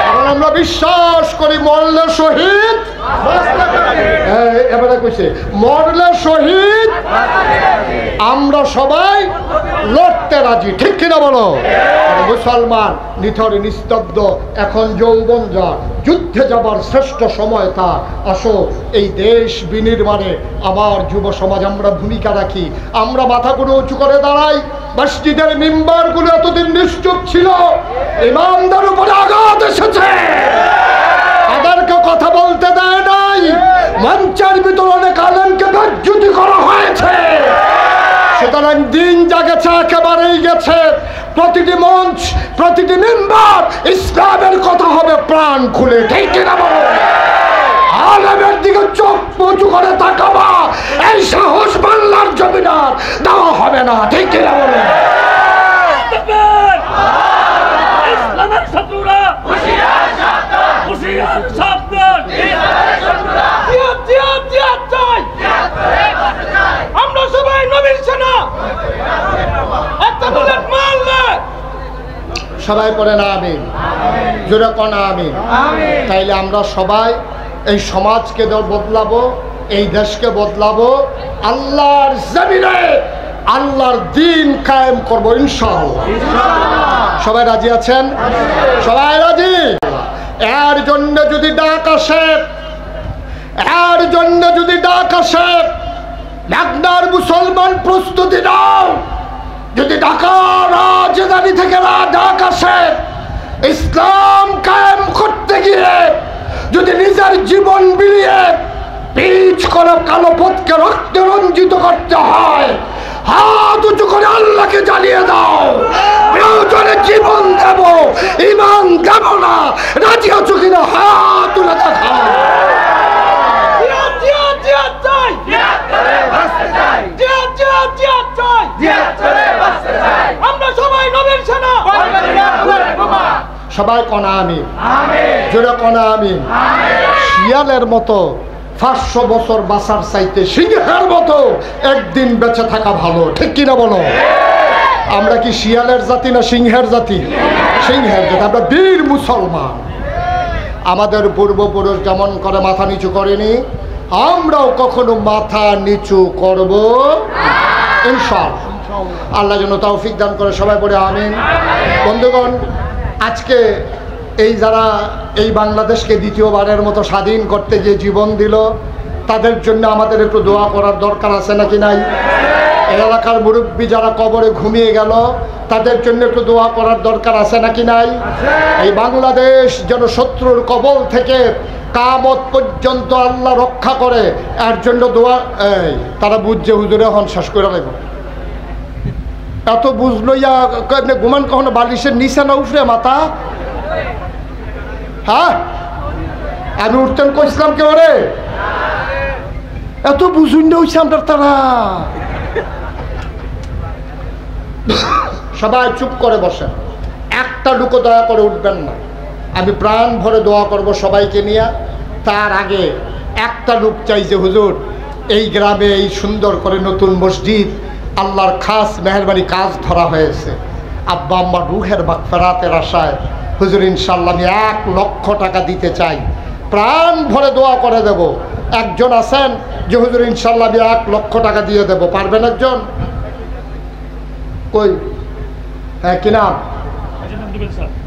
কারণ আমরা বিশ্বাস করি মরলে শহীদ, এবারে কইছে মরলে শহীদ, আমরা সবাই লড়তে রাজি, ঠিক কিনা বলো? মুসলমান নিথরে নিস্তব্ধ, এখন যৌবন যা, যুদ্ধে যাবার শ্রেষ্ঠ সময় তা। আসো এই দেশ বিনির্মাণে আমার যুব সমাজ আমরা ভূমিকা রাখি। আমরা মাথাগুলো উঁচু করে দাঁড়াই। মসজিদের মিম্বারগুলো এতদিন নিশ্চুপ ছিল, ইমানদার উপরে আঘাত এসেছে, তাদেরকে কথা বলতে দেয় নাই। মঞ্চের ভিতরে অনেক আলেমকে বেজ্জতি করা হয়েছে। সুতরাং দিন জাগেছে, একেবারেই গেছে। প্রতিটি মঞ্চ, প্রতিটি মিম্বার ইসলামের কথা হবে প্রাণ খুলে, ঠিক কিনা বলো? আলেমের দিকে চোখ উঁচু করে তাকাবা, এই সাহস বাংলার জমিদার দেওয়া হবে না, ঠিক কিনা বলো? ইসলামের শত্রুরা হুঁশিয়ার সাবধান, হুঁশিয়ার সাবধান, ইসলামের শত্রুরা জিহাদ জিহাদ জিহাদ চাই, জিহাদ করে বাঁচতে চাই। আমরা সবাই নবীর সেনা, একটা বুলেট মারলে সবাই পড়ে না আমিন, জোরে কোন আমিন। তাইলে আমরা সবাই এই সমাজকে বদলাবো, এই দেশকে বদলাবো, আল্লাহর জমিনে আল্লাহর দিন কায়েম করবো ইনশাআল্লাহ। সবাই রাজি আছেন? সবাই রাজি? এর জন্য যদি ডাক আসে, এর জন্য যদি ডাক আসে, ঢাকার মুসলমান প্রস্তুতি নাও। যদি ঢাকা রাজধানী থেকে ডাক আসে, ইসলাম কায়েম করতে গিয়ে যদি নিজের জীবন বিলিয়ে পিচ করা কালো পথকে রক্তে রঞ্জিত করতে হয়, হাত উঁচু করে আল্লাহকে জ্বালিয়ে দাও। প্রয়োজনে জীবন দেব, ঈমান দেব না। রাজি আছো কিনা হাত তুলে দেখাও। আমরা সবাই নবীর সেনা, সবাই কনা আমিন, জোরে কনা আমিন। শিয়ালের মতো 500 বছর বাঁচার চাইতে সিংহের মতো একদিন বেঁচে থাকা ভালো, ঠিক কিনা বলো? আমরা কি শিয়ালের জাতি না সিংহের জাতি? সিংহের জাতি। আমরা বীর মুসলমান। আমাদের পূর্বপুরুষ যেমন করে মাথা নিচু করেনি, আমরাও কখনো মাথা নিচু করব ইনশাআল্লাহ। আল্লাহ যেন তৌফিক দান করে, সবাই পড়ে আমিন। বন্ধুগণ, আজকে এই যারা এই বাংলাদেশকে দ্বিতীয়বারের মতো স্বাধীন করতে গিয়ে জীবন দিল, তাদের জন্য আমাদের একটু দোয়া করার দরকার আছে নাকি নাই? এই এলাকার মুরব্বী যারা কবরে ঘুমিয়ে গেল তাদের জন্য একটু দোয়া করার দরকার আছে নাকি নাই? এই বাংলাদেশ যেন শত্রুর কবল থেকে কিয়ামত পর্যন্ত আল্লাহ রক্ষা করে, এর জন্য দোয়া। তারা বুঝছে হুজুরে হন শেষ করে নেব, এত বুঝলো ইয়া ঘুমান কখনো বালিশের নিচে না উঠরে মাথা। হ্যাঁ আমি উঠতেন কইছিলাম কেউ রে, এত বুঝুন না হইছে আমরা তারা। সবাই চুপ করে বসেন, একটা লুকো দয়া করে উঠবেন না। আমি প্রাণ ভরে দোয়া করব সবাইকে নিয়ে। তার আগে একটা লোক চাই যে হুজুর এই গ্রামে এই সুন্দর করে নতুন মসজিদ আল্লাহর খাস মেহেরবানি কাজ ধরা হয়েছে, আব্বা আম্মার রুহের মাগফিরাতের আশায় হুজুর ইনশাআল্লাহ আমি 1 লক্ষ টাকা দিতে চাই, প্রাণ ভরে দোয়া করে দেব। একজন আছেন যে হুজুর ইনশাআল্লাহ আমি 1 লক্ষ টাকা দিয়ে দেব, পারবেন একজন? কই? হ্যাঁ কি নাম?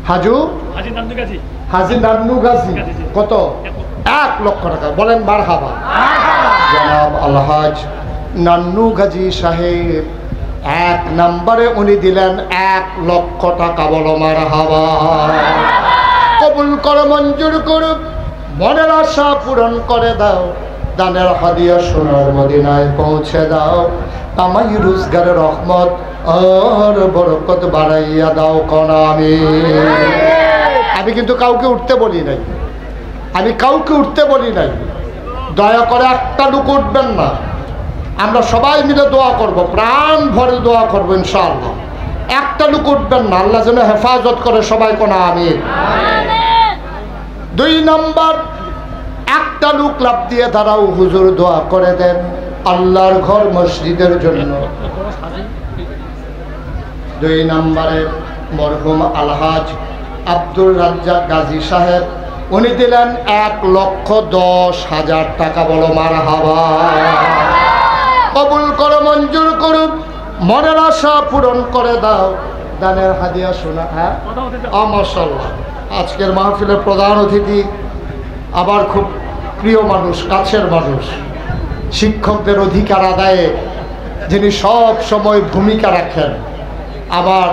হাজি নান্নু গাজী। কত? 1 লক্ষ টাকা। বলেন মারহাবা। জনাব আলহাজ নান্নু গাজী সাহেব 1 নম্বরে উনি দিলেন 1 লক্ষ টাকা। বলো মারহাবা। কবুল করো, মঞ্জুর করো, মনের আশা পূরণ করে দাও, দানের হাদিয়া সোনার মদিনায় পৌঁছে দাও, আমায় রোজগারের রহমত আর বরকত বাড়াইয়া দাও কোন আমি কিন্তু কাউকে উঠতে বলি নাই, আমি কাউকে উঠতে বলি নাই। দয়া করে একটা লোক উঠবেন না, আমরা সবাই মিলে দোয়া করব, প্রাণ ভরে দোয়া করবো ইনশাআল্লাহ। একটা লোক উঠবেন না, আল্লাহ যেন হেফাজত করে সবাই কোন আমিন। 2 নম্বর, একটা লোক লাভ দিয়ে দাঁড়াও, হুজুর দোয়া করে দেন আল্লাহর ঘর মসজিদের জন্য। 2 নম্বরে মরহুম আলহাজ আব্দুল রাজ্জাক গাজী সাহেব, উনি দিলেন 1,10,000 টাকা। বলো মারহাবা। কবুল করো, মঞ্জুর করো, মনের আশা পূরণ করে দাও, দানের হাদিয়া শোনা। হ্যাঁ মাশাআল্লাহ। আজকের মাহফিলের প্রধান অতিথি আবার খুব প্রিয় মানুষ, কাছের মানুষ, শিক্ষকদের অধিকার আদায়ে যিনি সব সময় ভূমিকা রাখেন, আমার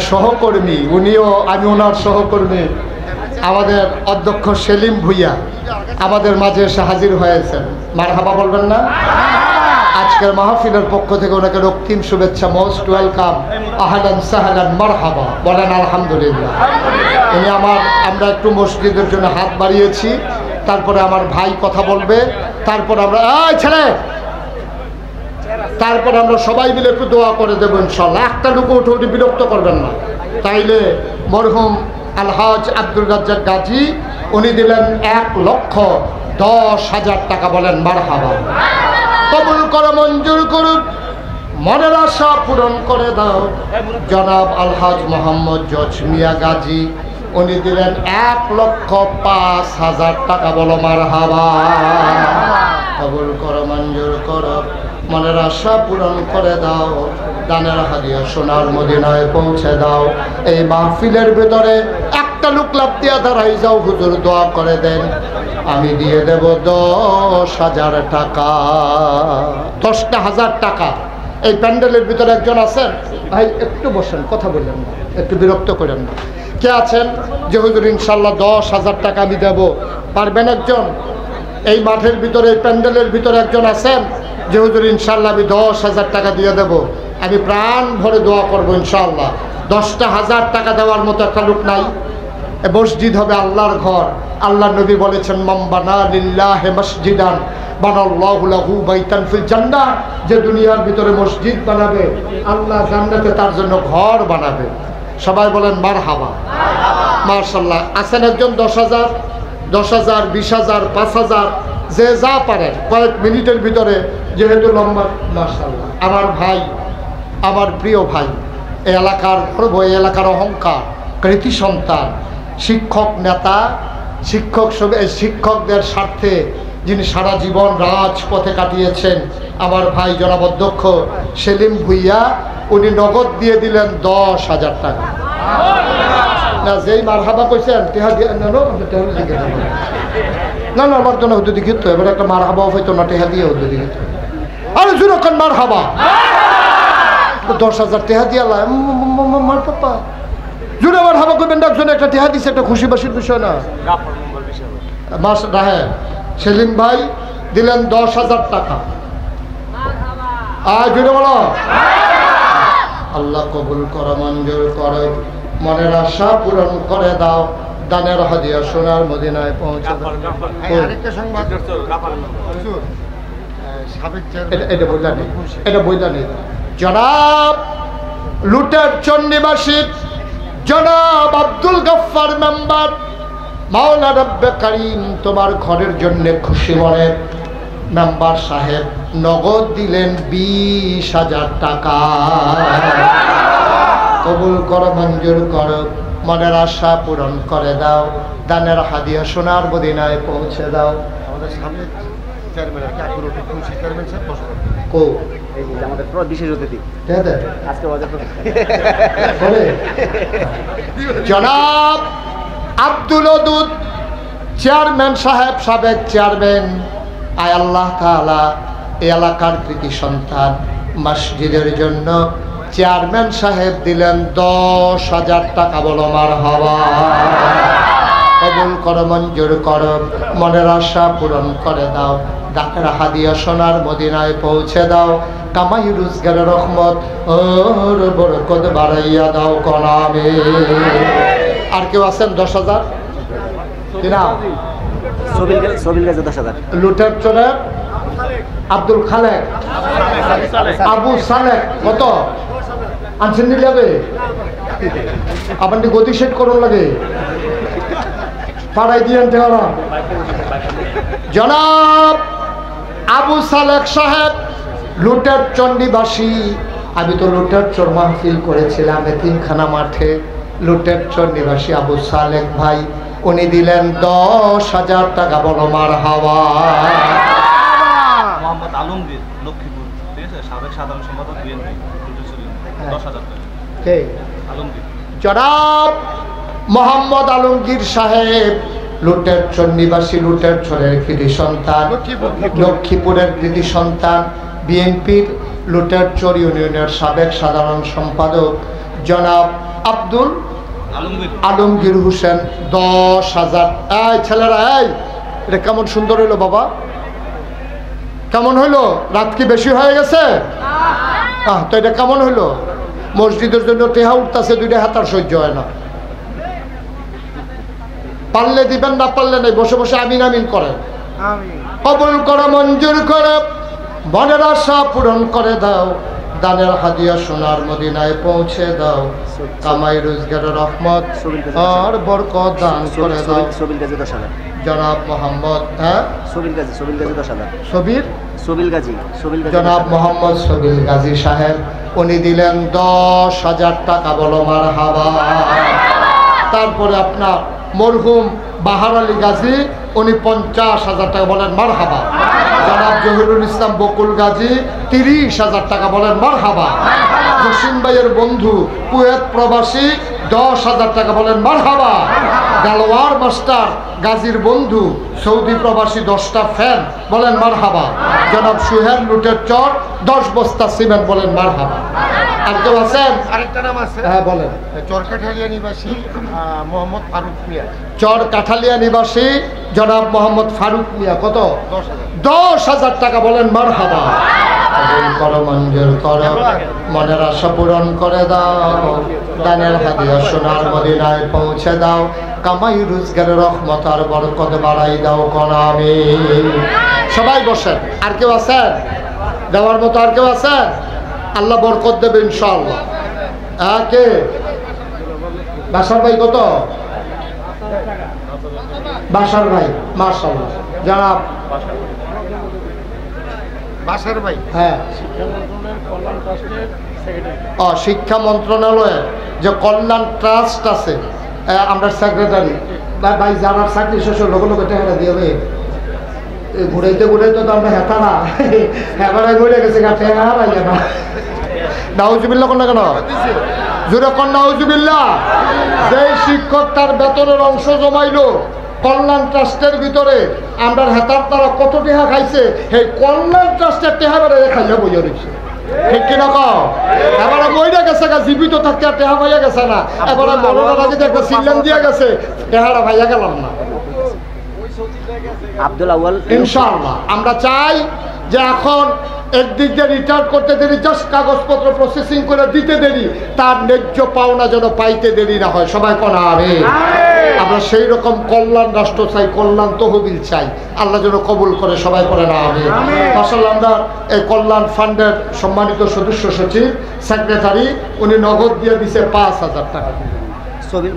সহকর্মী, উনিও আমি ওনার সহকর্মী, আমাদের অধ্যক্ষ সেলিম ভুইয়া আমাদের মাঝে এসে হাজির হয়েছেন। মারহাবা বলবেন না? আজকের মাহফিলের পক্ষ থেকে ওনাকে রক্তিম শুভেচ্ছা, মোস্ট ওয়েলকাম, আহলান সাহলান মারহাবা। বলেন আলহামদুলিল্লাহ। উনি আমরা একটু মসজিদের জন্য হাত বাড়িয়েছি, তারপরে আমার ভাই কথা বলবে, তারপর আমরা তারপরে আমরা সবাই মিলে একটু দোয়া করে দেবো ইনশাআল্লাহ। একটা লোক উঠে উঠে বিরক্ত করবেন না। তাইলে মরহুম আলহাজ আব্দুল রাজ্জাক গাজী উনি দিলেন 1,10,000 টাকা। বলেন মারহাবা। কবুল করো, মঞ্জুর করুক, মনের আশা পূরণ করে দাও। জনাব আলহাজ মোহাম্মদ জজ মিয়া গাজী উনি দিলেন 1,05,000 টাকা। বলো মারহাবা। কবুল করো, মঞ্জুর করো, মনের আশা পূরণ করে দাও, দানের হাদিয়া সোনার মদিনায় পৌঁছে দাও। এই মাহফিলের ভিতরে একটা লোক লাভ দিয়া দাঁড়াই যাও, হুজুর দোয়া করে দেন, আমি দিয়ে দেব 10,000 টাকা। 10,000 টাকা। এই প্যান্ডেলের ভিতরে একজন আছেন, ভাই একটু বসেন, কথা বললেন না, একটু বিরক্ত করেন না। কে আছেন যে হুজুর ইনশাল্লাহ 10,000 টাকা আমি দেব? পারবেন একজন? এই মাঠের ভিতরে, এই প্যান্ডেলের ভিতরে একজন আছেন যে হুজুর ইনশাল্লাহ আমি 10,000 টাকা দিয়ে দেব, আমি প্রাণ ভরে দোয়া করবো ইনশাআল্লাহ। 10,000 টাকা দেওয়ার মতো একটা লোক নাই। মসজিদ হবে আল্লাহর ঘর। আল্লাহ নবী বলেছেন, মান বানা লিল্লাহি মসজিদান বানাল্লাহু লাহু বাইতান ফিল জান্নাহ, যে দুনিয়ার ভিতরে মসজিদ বানাবে আল্লাহ জান্নাতে তার জন্য ঘর বানাবে। সবাই বলেন মারহাবা। মাশাআল্লাহ। আছেন একজন 10,000, 10,000, 20,000, 5,000, যে যা পারেন কয়েক মিনিটের ভিতরে, যেহেতু লম্বা। মাশাআল্লাহ। আমার ভাই, আমার প্রিয় ভাই, এই এলাকার গর্ব, এই এলাকার অহংকার, কৃতি সন্তান, শিক্ষক নেতা, শিক্ষকদের স্বার্থে যিনি সারা জীবন রাজপথে কাটিয়েছেন, আমার ভাই জনাব অধ্যক্ষ সেলিম ভুইয়া, উনি নগদ দিয়ে দিলেন 10,000 টাকা। না যেই মারহাবা কইছেন টেহা দিয়ে না টেহা দিকে না না আমার জন্য হতে দিকে তো এবার একটা মারহাবাও হয়তো না টেহা দিয়ে হতে দিকে আরে যখন মারহাবা 10,000 টেহা দিয়া মার পাপা জুড়ে মারহাবা করবেন একজন একটা টেহা দিছে একটা খুশি বাসির বিষয় না মাস রাহে সেলিম ভাই দিলেন 10,000 টাকা আর জুড়ে বলো আল্লাহ কবুল করো মঞ্জুর করো মনের আশা পূরণ করে দাও দানের হাদিয়া সোনার মদিনায় পৌঁছে দাও এটা বইলা নেই জনাব লুটের চন্ডিবাসী জনাব আব্দুল গফফার মেম্বার মাওলা রব্বে কারীম তোমার ঘরের জন্য খুশি মনে মেম্বার সাহেব নগদ দিলেন 20,000 টাকা কবুল করো মঞ্জুর করো মনের আশা পূরণ করে দাও দানের হাদিয়া সোনার মদিনায় পৌঁছে দাও আমাদের সামনে চেয়ারম্যান কি আকির ওটা খুশি চেয়ারম্যান স্যার বসে কো এই যে আমাদের বিশেষ অতিথি আজকে ওদের জনাব আব্দুল ওদুদ চেয়ারম্যান সাহেব সাবেক চেয়ারম্যান আয় আল্লাহ তাআলা এই এলাকার কৃতি সন্তান মসজিদের জন্য চেয়ারম্যান সাহেব দিলেন 10,000 টাকা বলো মারহাবা কবুল করো মঞ্জুর করো মনের আশা পূরণ করে দাও দানের হাদিয়া সোনার মদিনায় পৌঁছে দাও কামাই রোজগারের রহমত ওর বরকত বাড়াইয়া দাও কনামে আর কেউ আছেন 10,000 কি নাম সবিল গাজী 10,000 লুটের চোরের আব্দুল খালেক আবু সালেক কত আনছেন নি লাগে আপনি গতি সেট করুন লাগে পাড়াই দিয়েন ঠেকানো জনাব আবু সালেক সাহেব লুটের চন্ডিবাসী আমি তো লুটের চোর মাহফিল করেছিলাম এতিমখানা মাঠে লুটের চন্ডিবাসী আবু সালেক ভাই উনি দিলেন 10,000 টাকা বলো মারহাবা মোহাম্মদ আলমগীর লক্ষ্মীপুর ঠিক আছে সাবেক সাধারণ সম্পাদক বিএনপি 10,000 টাকা কে আলমগীর জনাব মোহাম্মদ আলমগীর সাহেব লুটের চর নিবাসী লুটের চরের কৃতি সন্তান লক্ষ্মীপুরের কৃতি সন্তান বিএনপির লুটের চর ইউনিয়নের সাবেক সাধারণ সম্পাদক জনাব আব্দুল আলমগীর হোসেন 10,000 এই ছেলেরা এই এটা কেমন সুন্দর হইলো বাবা কেমন হইলো রাত কি বেশি হয়ে গেছে তো এটা কেমন হইলো মসজিদের জন্য টেহা উঠতেছে 2টা হাতার সহ্য হয় না পারলে দিবেন না পারলে নাই বসে বসে আমিন আমিন করেন কবুল করো মঞ্জুর করে মনের আশা পূরণ করে দাও দানের হাদিয়া সোনার মদিনায় পৌঁছে দাও কামাই রোজগারের রহমত আর বরকত দান করে দাও জনাব মোহাম্মদ জনাব মোহাম্মদ সবিল গাজী সাহেব উনি দিলেন 10,000 টাকা বলো মারহাবা তারপরে আপনার মরহুম বাহার আলী গাজী উনি 50,000 টাকা বলেন মারহাবা জনাব জহিরুল ইসলাম বকুল গাজী 30,000 টাকা বলেন মারহাবা জসিম ভাইয়ের বন্ধু কুয়েত প্রবাসী 10,000 টাকা বলেন মারহাবা গালোয়ার মাস্টার গাজীর বন্ধু সৌদি প্রবাসী 10টা ফ্যান বলেন মারহাবা জনাব সুহেল লুটের চর 10 বস্তা সিমেন্ট বলেন মারহাবা আর কেউ আছেন আরেকটা নাম আছে হ্যাঁ বলেন চর কাঠালিয়া নিবাসী মোহাম্মদ ফারুক মিয়া চর কাঠালিয়া নিবাসী জনাব মোহাম্মদ ফারুক মিয়া কত 10,000 টাকা বলেন মারহাবা করো মঞ্জুর করো মনের আশা পূরণ করে দাও দানের হাদিয়া সোনার মদিনায় পৌঁছে দাও কামাই রোজগারের রহমত আর বরকত বাড়াই দাও কনামে সবাই বসেন আর কেউ আছেন দেওয়ার মতো আর কেউ আছেন আল্লাহ বরকত দেবে ইনশাআল্লাহ কে বাসার ভাই কত বাসার ভাই মাশাআল্লাহ জনাব বাসার ভাই হ্যাঁ শিক্ষা মন্ত্রণালয়ের যে কল্যাণ ট্রাস্ট আছে আমরা সেক্রেটারি ভাই যারা চাকরি শেষ লোক লোক হেরা দিয়ে ঘুরাইতে ঘুরাইতে তো আমরা হেতা না এবারে ঘুরে গেছে হারাইয়া না নাউজুবিল্লাহ কোন না কেন? জোরে কোন নাউজুবিল্লাহ। যেই শিক্ষক তার বেতনের অংশ জমাইলো কল্যাণ ট্রাস্টের ভিতরে, আমরা হেতার তারা কত টেহা খাইছে, এই কল্যাণ ট্রাস্টের টেহা বেড়ে খাইয়া বইয়া রয়েছে। ঠিক কিনা কও? এবারে বইটা গেছে গা, জীবিত থাকতে আর টেহা ভাইয়া গেছে না। এবারে মরণরা যদি একটা সিলেন দিয়ে গেছে, টেহারা ভাইয়া গেলাম না। আব্দুল আউয়াল ইনশাআল্লাহ আমরা চাই যে এখন একদিক দিয়ে রিটার্ন করতে দেরি, জাস্ট কাগজপত্র প্রসেসিং করে দিতে দেরি, তার ন্যায্য পাওনা যেন পাইতে দেরি না হয়। সবাই কোন আমিন। আমরা সেই রকম কল্যাণ রাষ্ট্র চাই, কল্যাণ তহবিল চাই, আল্লাহ যেন কবুল করে। সবাই করে না আমিন। মাশাআল্লাহ আমরা এই কল্যাণ ফান্ডের সম্মানিত সদস্য সচিব সেক্রেটারি, উনি নগদ দিয়ে দিছে 5,000 টাকা।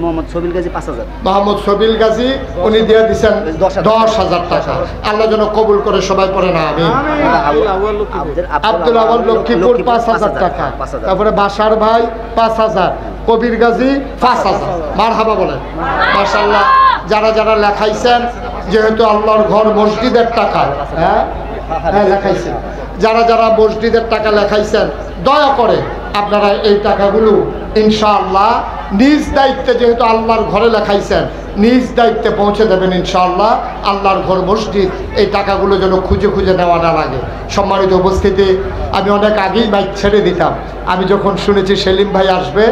মোহাম্মদ সবিল গাজী 5,000, মোহাম্মদ সবিল গাজী উনি দিয়ে দিচ্ছেন 10,000 টাকা। আল্লাহ যেন কবুল করে। সবাই পড়ে না আমি। আব্দুল আওয়াল লক্ষ্মীপুর 5,000 টাকা। তারপরে বাসার ভাই 5,000, কবির গাজী 5,000। মারহাবা বলেন। মাশাআল্লাহ যারা যারা লেখাইছেন, যেহেতু আল্লাহর ঘর মসজিদের টাকা, হ্যাঁ হ্যাঁ লেখাইছেন, যারা যারা মসজিদের টাকা লেখাইছেন, দয়া করে আপনারা এই টাকাগুলো ইনশাআল্লাহ নিজ দায়িত্বে, যেহেতু আল্লাহর ঘরে লেখাইছেন, নিজ দায়িত্বে পৌঁছে দেবেন ইনশাআল্লাহ। আল্লাহর ঘর মসজিদ, এই টাকাগুলো যেন খুঁজে খুঁজে নেওয়া না লাগে। সম্মানিত উপস্থিতি, আমি অনেক আগেই বাইক ছেড়ে দিতাম। আমি যখন শুনেছি সেলিম ভাই আসবে,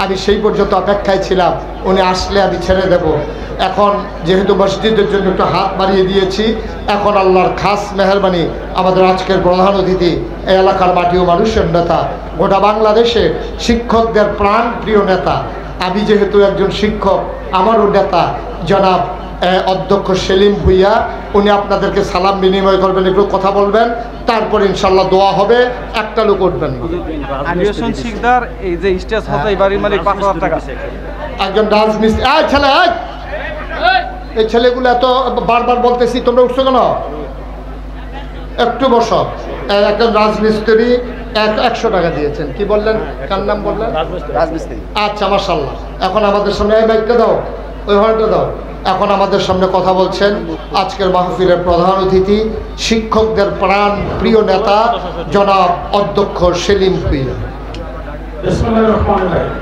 আমি সেই পর্যন্ত অপেক্ষায় ছিলাম, উনি আসলে আমি ছেড়ে দেব। এখন যেহেতু মসজিদের জন্য একটু হাত বাড়িয়ে দিয়েছি, এখন আল্লাহর খাস মেহরবানি, আমাদের আজকের প্রধান অতিথি এই এলাকার মাটি ও মানুষের নেতা, গোটা বাংলাদেশের শিক্ষকদের প্রাণ প্রিয় নেতা, আমি যেহেতু একজন শিক্ষক, আমারও নেতা জনাব অধ্যক্ষ সেলিম ভুইয়া, উনি আপনাদেরকে সালাম বিনিময় করবেন, একটু কথা বলবেন, তারপর ইনশাল্লাহ দোয়া হবে। একটা লোক উঠবেন না। এই যে স্টেজ হতাই বাড়ির মালিক 5,000 টাকা। একজন রাজমিস্ত্রি, ছেলে এই ছেলেগুলো এত বারবার বলতেছি, তোমরা উঠছো কেন? একটু বসো। একজন রাজমিস্ত্রি 100 টাকা দিয়েছেন। কি বললেন? কার নাম বললেন? রাজমিস্ত্রি। আচ্ছা মাশাআল্লাহ। এখন আমাদের সামনে এই বাইকটা দাও, ওই হলটা দাও। এখন আমাদের সামনে কথা বলছেন আজকের মাহফিলের প্রধান অতিথি, শিক্ষকদের প্রাণ প্রিয় নেতা জনাব অধ্যক্ষ সেলিম ভুইয়া। বিসমিল্লাহির রহমানির রহিম।